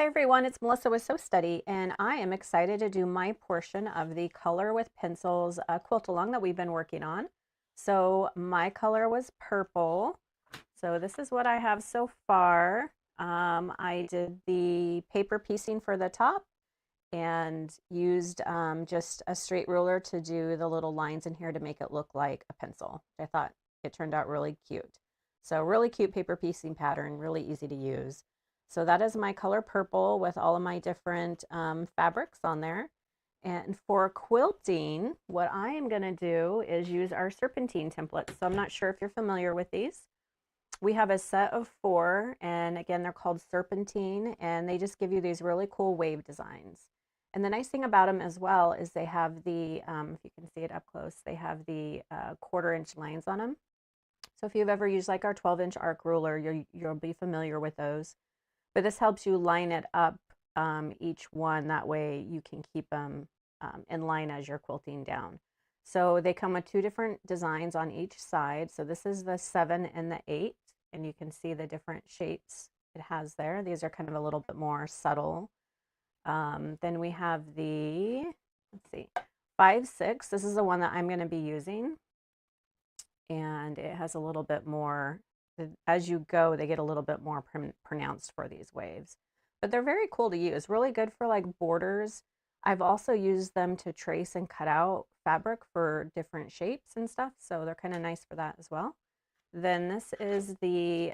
Hey everyone, it's Melissa with Westalee, and I am excited to do my portion of the Color with Pencils quilt-along that we've been working on. So my color was purple. So this is what I have so far. I did the paper piecing for the top and used just a straight ruler to do the little lines in here to make it look like a pencil. I thought it turned out really cute. So really cute paper piecing pattern, really easy to use. So that is my color purple with all of my different fabrics on there. And for quilting, what I am going to do is use our serpentine templates. So I'm not sure if you're familiar with these. We have a set of 4, and again, they're called serpentine, and they just give you these really cool wave designs. And the nice thing about them as well is they have the, if you can see it up close, they have the 1/4 inch lines on them. So if you've ever used like our 12-inch arc ruler, you'll be familiar with those. But this helps you line it up, each one. That way you can keep them in line as you're quilting down. So they come with 2 different designs on each side. So this is the 7 and the 8, and you can see the different shapes it has there. These are kind of a little bit more subtle. Then we have the, let's see, 5, 6. This is the one that I'm going to be using, and it has a little bit more, as you go, they get a little bit more pronounced for these waves. But they're very cool to use, really good for like borders. I've also used them to trace and cut out fabric for different shapes and stuff, so they're kind of nice for that as well. Then this is the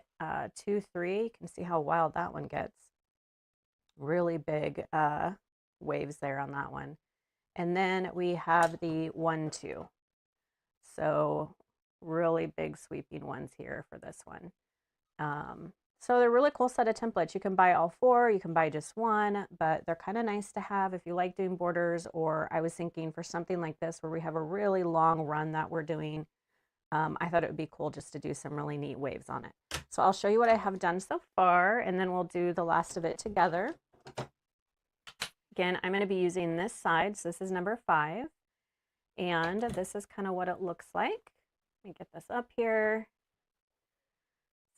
2, 3. You can see how wild that one gets. Really big waves there on that one. And then we have the 1, 2. So really big sweeping ones here for this one. So they're a really cool set of templates. You can buy all 4, you can buy just one, but they're kind of nice to have if you like doing borders, or I was thinking for something like this where we have a really long run that we're doing, I thought it would be cool just to do some really neat waves on it. So I'll show you what I have done so far, and then we'll do the last of it together. Again, I'm going to be using this side, so this is number 5, and this is kind of what it looks like. Let me get this up here.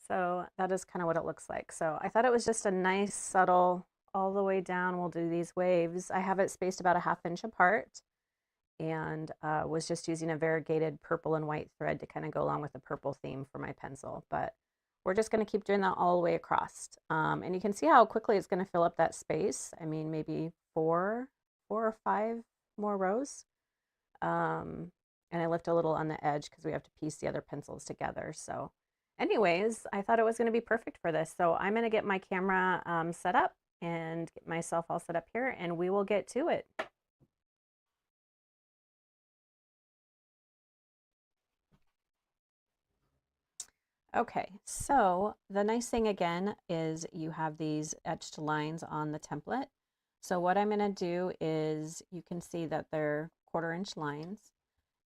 So that is kind of what it looks like. So I thought it was just a nice, subtle, all the way down, we'll do these waves. I have it spaced about a 1/2 inch apart, and was just using a variegated purple and white thread to kind of go along with the purple theme for my pencil. But we're just going to keep doing that all the way across. And you can see how quickly it's going to fill up that space. I mean, maybe four or 5 more rows. And I left a little on the edge because we have to piece the other pencils together. So anyways, I thought it was going to be perfect for this. So I'm going to get my camera set up and get myself all set up here, and we will get to it. Okay, so the nice thing again is you have these etched lines on the template. So what I'm going to do is, you can see that they're 1/4 inch lines,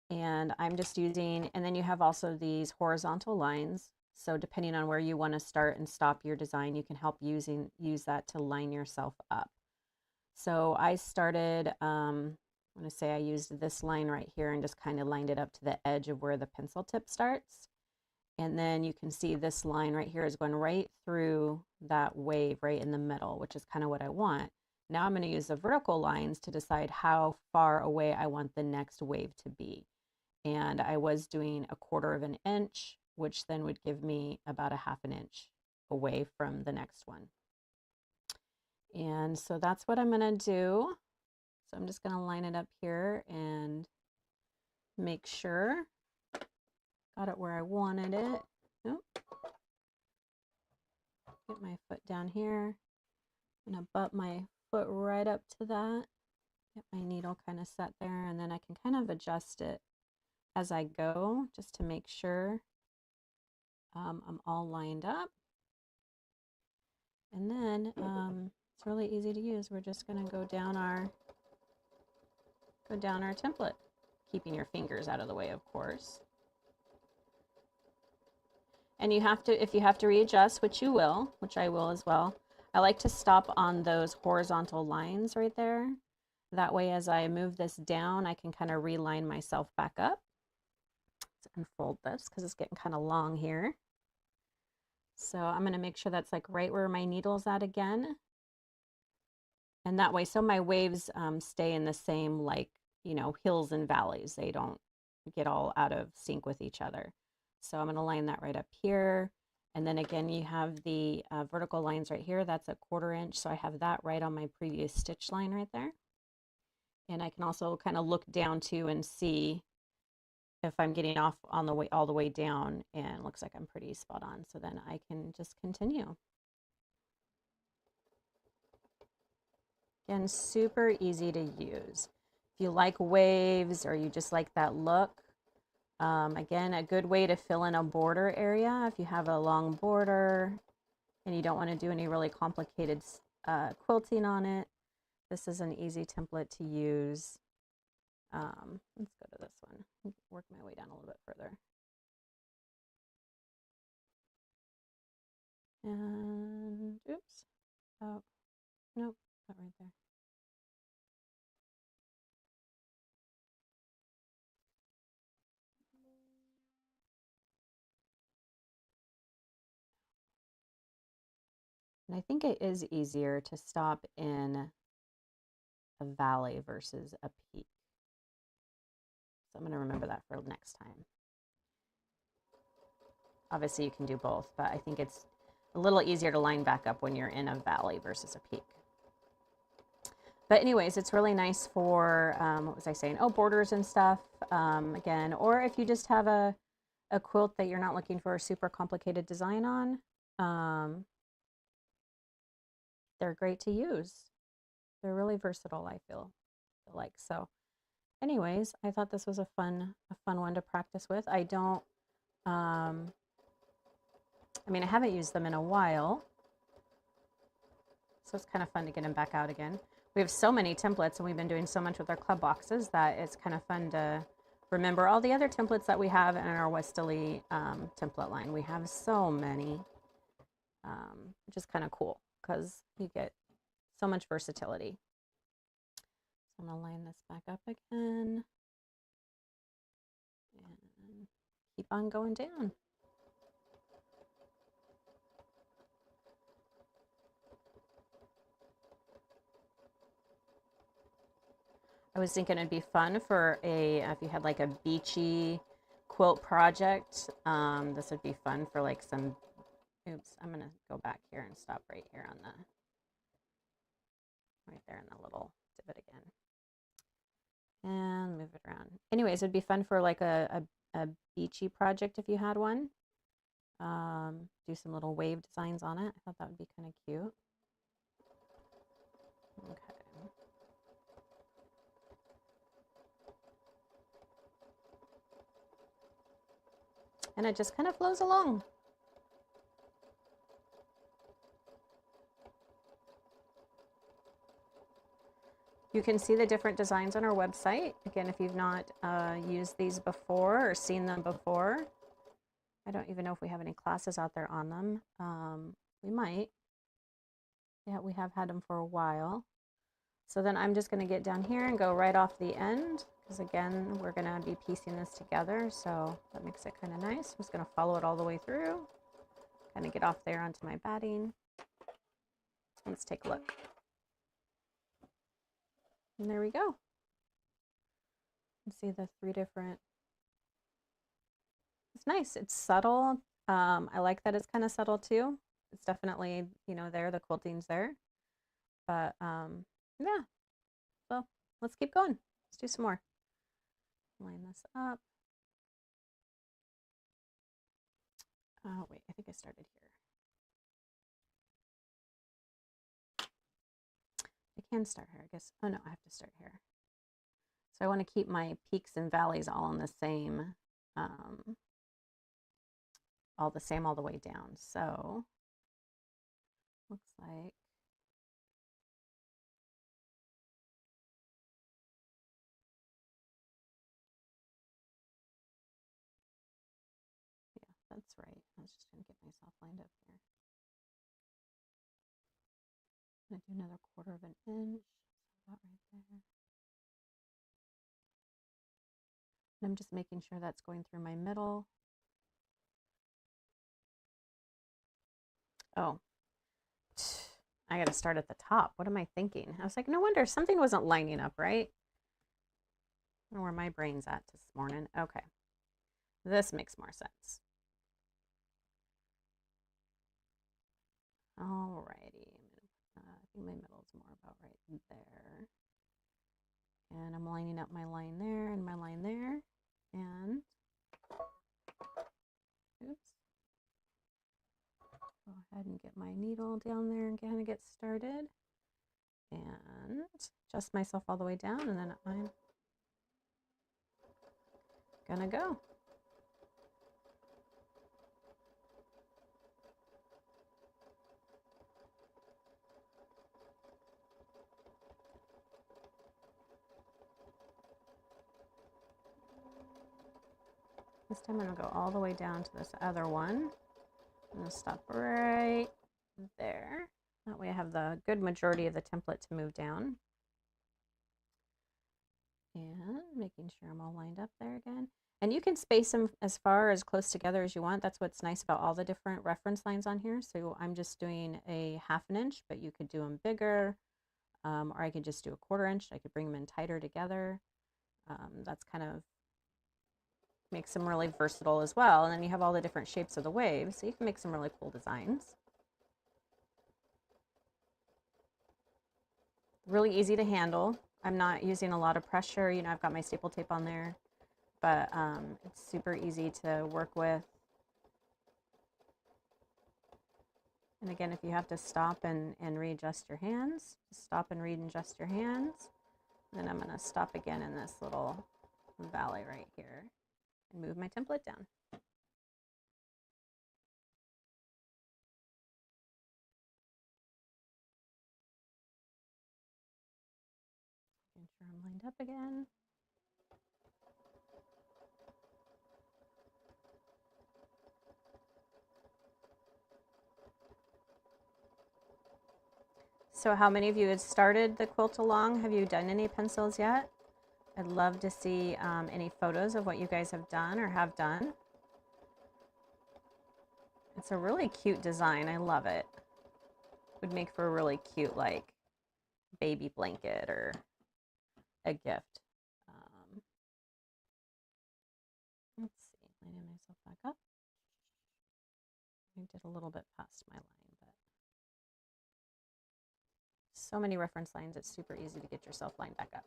and I'm just using, and then you have also these horizontal lines. So depending on where you want to start and stop your design, you can help use that to line yourself up. So I started, I'm going to say I used this line right here and just kind of lined it up to the edge of where the pencil tip starts. And then you can see this line right here is going right through that wave right in the middle, which is kind of what I want. Now I'm going to use the vertical lines to decide how far away I want the next wave to be. And I was doing 1/4 inch, which then would give me about a 1/2 inch away from the next one. And so that's what I'm going to do. So I'm just going to line it up here and make sure got it where I wanted it. Nope. Get my foot down here. I'm going to butt my foot right up to that. Get my needle kind of set there, and then I can kind of adjust it as I go just to make sure I'm all lined up. And then it's really easy to use. We're just going to go down our template, keeping your fingers out of the way, of course. And you have to, if you have to readjust, which you will, which I will as well, I like to stop on those horizontal lines right there. That way, as I move this down, I can kind of reline myself back up. Let's unfold this because it's getting kind of long here. So I'm going to make sure that's like right where my needle's at again. And that way, so my waves stay in the same, like, hills and valleys. They don't get all out of sync with each other. So I'm going to line that right up here. And then again, you have the vertical lines right here. That's a 1/4 inch. So I have that right on my previous stitch line right there. And I can also kind of look down too and see if I'm getting off on the way all the way down, and it looks like I'm pretty spot on. So then I can just continue. Again, super easy to use. If you like waves or you just like that look, again, a good way to fill in a border area. If you have a long border and you don't want to do any really complicated quilting on it, this is an easy template to use. Let's go to this one. Work my way down a little bit further. And oops. Oh, nope, not right there. And I think it is easier to stop in a valley versus a peak. So I'm going to remember that for next time. Obviously, you can do both, but I think it's a little easier to line back up when you're in a valley versus a peak. But anyways, it's really nice for, what was I saying? Oh, borders and stuff, again. Or if you just have a quilt that you're not looking for a super complicated design on, they're great to use. They're really versatile, I feel like. So anyways, I thought this was a fun one to practice with. I don't, I mean, I haven't used them in a while, so it's kind of fun to get them back out again. We have so many templates and we've been doing so much with our club boxes that it's kind of fun to remember all the other templates that we have in our Westalee template line. We have so many, which is kind of cool because you get so much versatility. So I'm going to line this back up again and keep on going down. I was thinking it'd be fun for if you had like a beachy quilt project, this would be fun for like some, oops, I'm gonna go back here and stop right here on right there in the little divot again. And move it around. Anyways, it'd be fun for like a beachy project if you had one. Do some little wave designs on it. I thought that would be kind of cute. Okay. And it just kind of flows along. You can see the different designs on our website. Again, if you've not used these before or seen them before, I don't even know if we have any classes out there on them. We might. Yeah, we have had them for a while. So then I'm just going to get down here and go right off the end, because again, we're going to be piecing this together, so that makes it kind of nice. I'm just going to follow it all the way through, kind of get off there onto my batting. Let's take a look. And there we go. You can see the 3 different. It's nice. It's subtle. I like that it's kind of subtle too. It's definitely, there, the quilting's there. But yeah, so let's keep going. Let's do some more. Line this up. Oh, wait, I think I started here. I can start here, I guess. Oh, no, I have to start here. So I want to keep my peaks and valleys all on the same, all the way down. So looks like that's right. I was just going to get myself lined up here. I'm going to do another 1/4 of an inch, about right there. And I'm just making sure that's going through my middle. Oh, I got to start at the top. What am I thinking? I was like, no wonder something wasn't lining up right. I don't know where my brain's at this morning. Okay. This makes more sense. Alrighty. I think my middle's more about right there. And I'm lining up my line there and my line there. And, oops. Go ahead and get my needle down there and kind of get started. And adjust myself all the way down, and then I'm gonna go. This time I'm gonna go all the way down to this other one. I'm gonna stop right there. That way I have the good majority of the template to move down. And making sure I'm all lined up there again. And you can space them as far as close together as you want. That's what's nice about all the different reference lines on here. So I'm just doing a 1/2 inch, but you could do them bigger, or I could just do a 1/4 inch. I could bring them in tighter together. That's kind of makes them really versatile as well. And then you have all the different shapes of the waves, so you can make some really cool designs. Really easy to handle. I'm not using a lot of pressure. You know, I've got my staple tape on there, but it's super easy to work with. And again, if you have to stop and readjust your hands, stop and readjust your hands. Then I'm going to stop again in this little valley right here and move my template down. Making sure I'm lined up again. So how many of you have started the Quilt-Along? Have you done any pencils yet? I'd love to see any photos of what you guys have done or have done. It's a really cute design. I love it. Would make for a really cute, like, baby blanket or a gift. Let's see, lining myself back up. I did a little bit past my line, but so many reference lines, it's super easy to get yourself lined back up.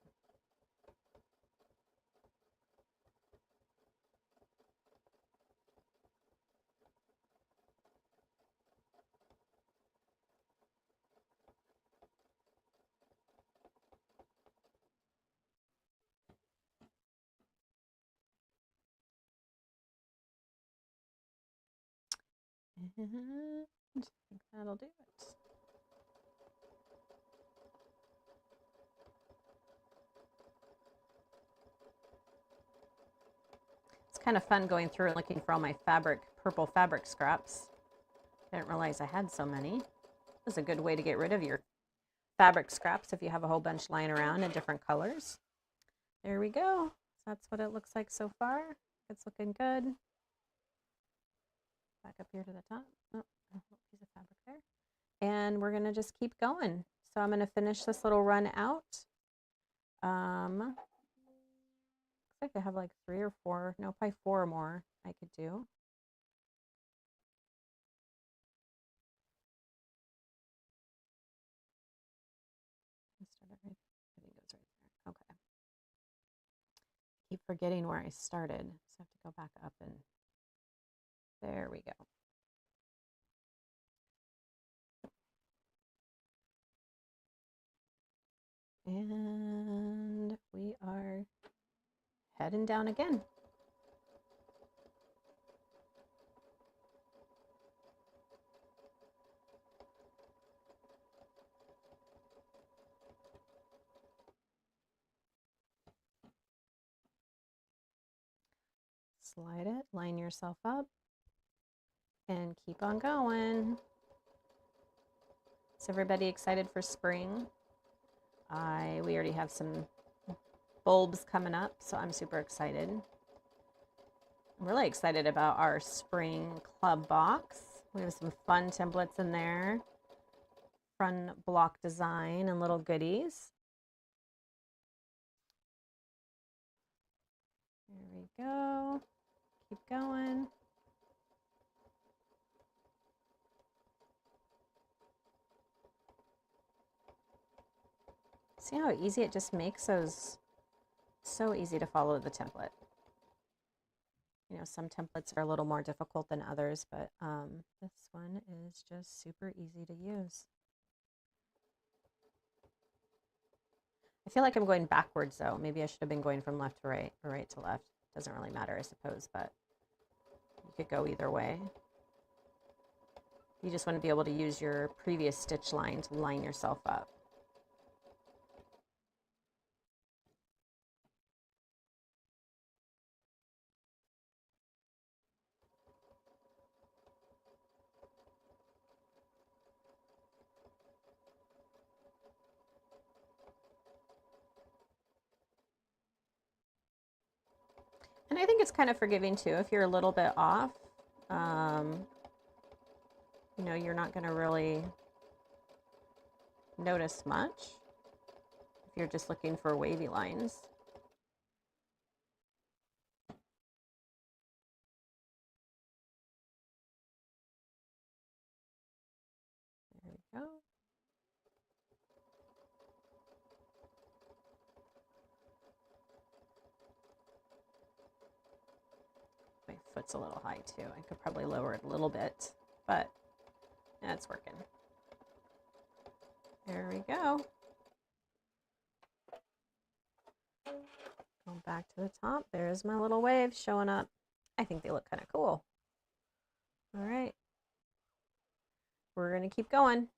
And I think that'll do it. It's kind of fun going through and looking for all my purple fabric scraps. I didn't realize I had so many. This is a good way to get rid of your fabric scraps if you have a whole bunch lying around in different colors. There we go. That's what it looks like so far. It's looking good. Back up here to the top. Oh, a little piece of fabric there. And we're going to just keep going. So I'm going to finish this little run out. Looks like I have like 3 or 4, no, probably 4 more I could do. I think it goes right there. Okay. Keep forgetting where I started, so I have to go back up and there we go. And we are heading down again. Slide it, line yourself up, and keep on going. Is everybody excited for spring? We already have some bulbs coming up, so I'm super excited. I'm really excited about our spring club box. We have some fun templates in there. fun block design and little goodies. There we go. Keep going. See how easy it just makes those so easy to follow the template. You know, some templates are a little more difficult than others, but this one is just super easy to use. I feel like I'm going backwards though. Maybe I should have been going from left to right or right to left. Doesn't really matter, I suppose, but you could go either way. You just want to be able to use your previous stitch line to line yourself up. And I think it's kind of forgiving too. If you're a little bit off, you know, you're not going to really notice much if you're just looking for wavy lines. There we go. My foot's a little high too. I could probably lower it a little bit, but that's working. There we go. Go back to the top. There's my little waves showing up. I think they look kind of cool. All right. We're going to keep going.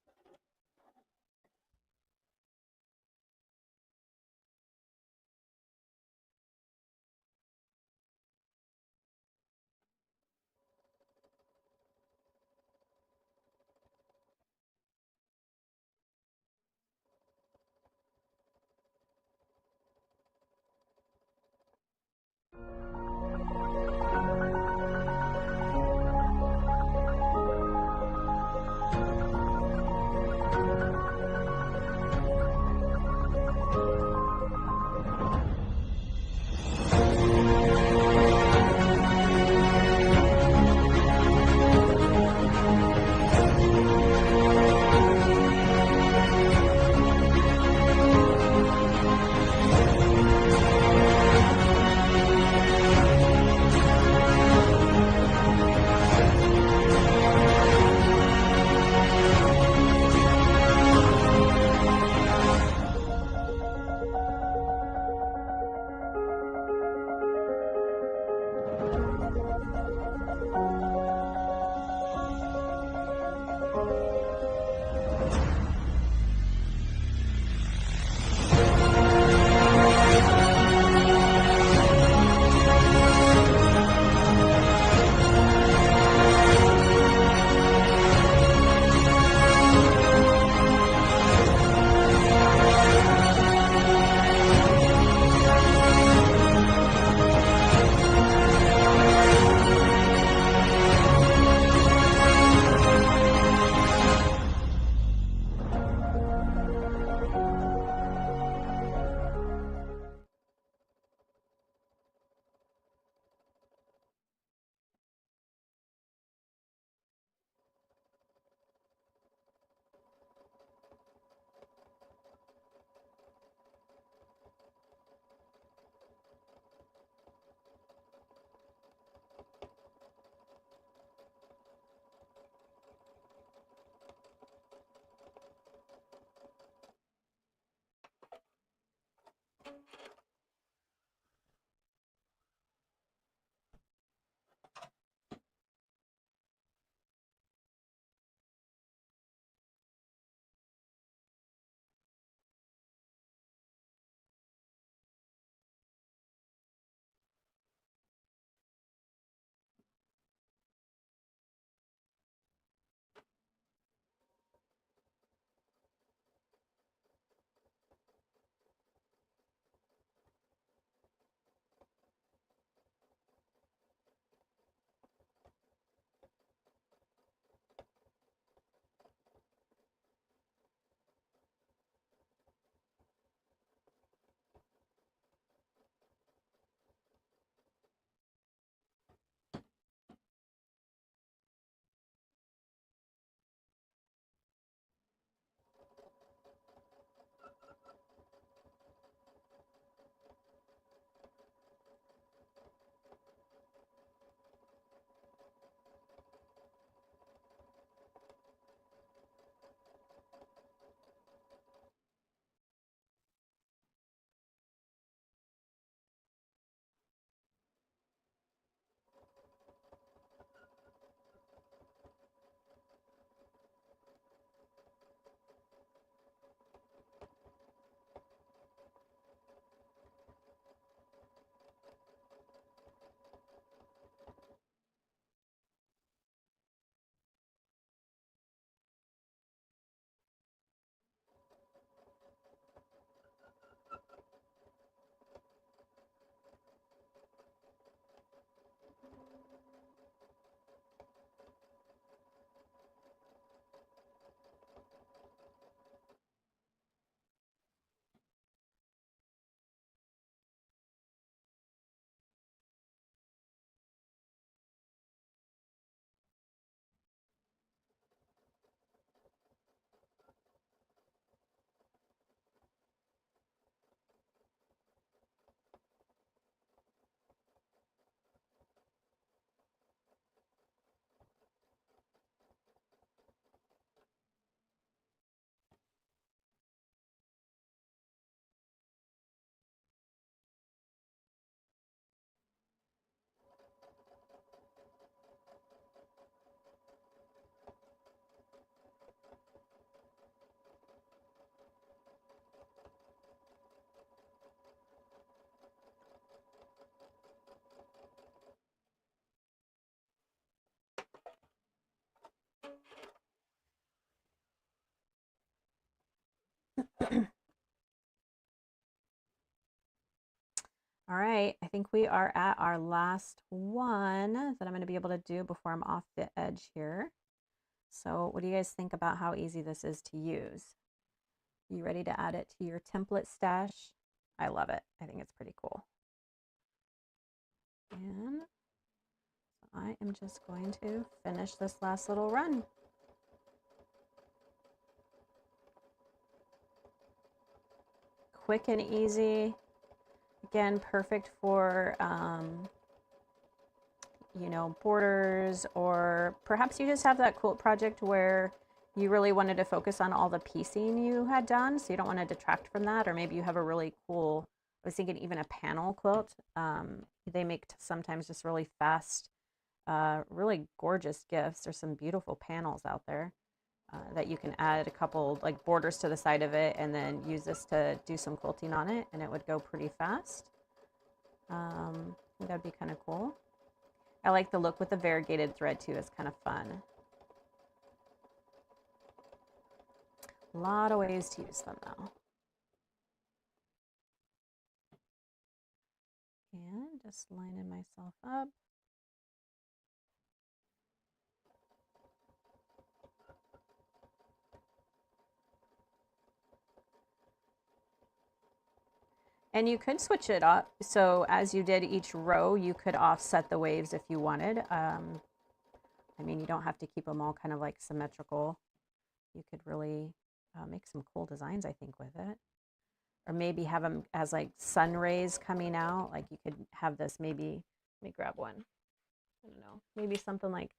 All right, I think we are at our last one that I'm going to be able to do before I'm off the edge here. So what do you guys think about how easy this is to use? You ready to add it to your template stash? I love it. I think it's pretty cool. And I am just going to finish this last little run. Quick and easy. Again, perfect for, you know, borders, or perhaps you just have that quilt project where you really wanted to focus on all the piecing you had done, so you don't want to detract from that, or maybe you have a really cool, I was thinking even a panel quilt. They make sometimes just really fast, really gorgeous gifts. There's some beautiful panels out there that you can add a couple like borders to the side of it and then use this to do some quilting on it, and it would go pretty fast. That'd be kind of cool. I like the look with the variegated thread too. It's kind of fun. A lot of ways to use them though. And just lining myself up. And you could switch it up. So as you did each row, you could offset the waves if you wanted. I mean, you don't have to keep them all kind of like symmetrical. You could really make some cool designs, I think, with it. Or maybe have them as like sun rays coming out. Like you could have this maybe, let me grab one. I don't know, maybe something like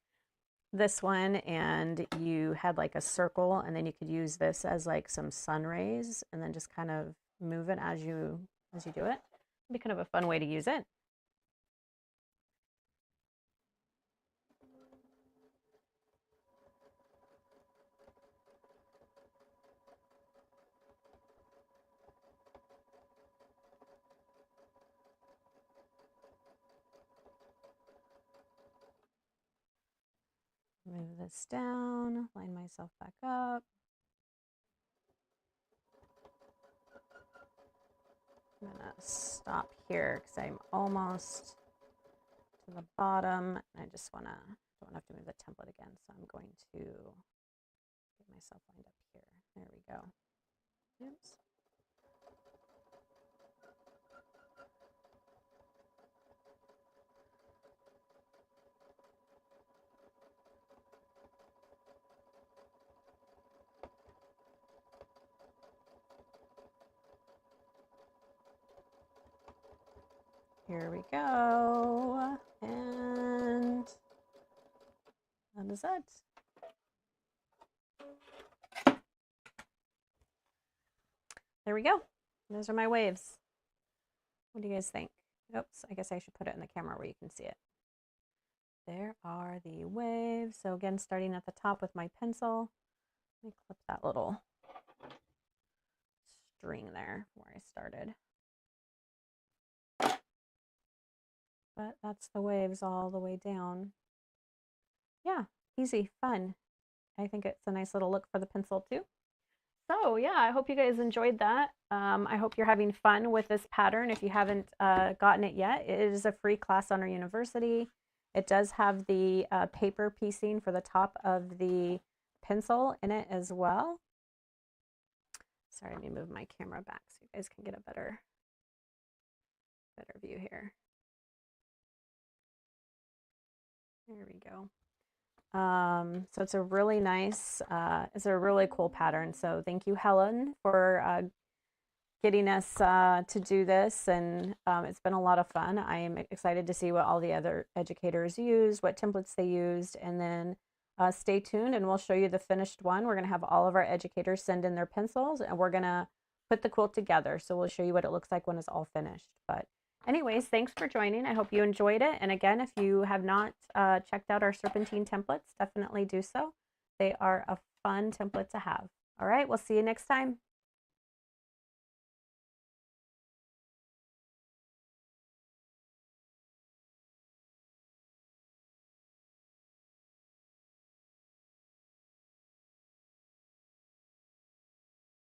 this one, and you had like a circle, and then you could use this as like some sun rays, and then just kind of move it as you do it. It'd be kind of a fun way to use it. Move this down, line myself back up. I'm gonna stop here because I'm almost to the bottom. I just don't have to move the template again, so I'm going to get myself lined up here. There we go. Oops. Here we go, and that is it. There we go. Those are my waves. What do you guys think? Oops, I guess I should put it in the camera where you can see it. There are the waves. So again, starting at the top with my pencil, let me clip that little string there where I started. But that's the waves all the way down. Yeah, easy, fun. I think it's a nice little look for the pencil too. So yeah, I hope you guys enjoyed that. I hope you're having fun with this pattern. If you haven't gotten it yet, it is a free class on our university. It does have the paper piecing for the top of the pencil in it as well. Sorry, let me move my camera back so you guys can get a better view here. There we go. So it's a really nice, it's a really cool pattern. So thank you, Helen, for getting us to do this. And it's been a lot of fun. I am excited to see what all the other educators used, what templates they used, and then stay tuned and we'll show you the finished one. We're going to have all of our educators send in their pencils and we're going to put the quilt together. So we'll show you what it looks like when it's all finished. But anyways, thanks for joining. I hope you enjoyed it. And again, if you have not checked out our Serpentine templates, definitely do so. They are a fun template to have. All right, we'll see you next time.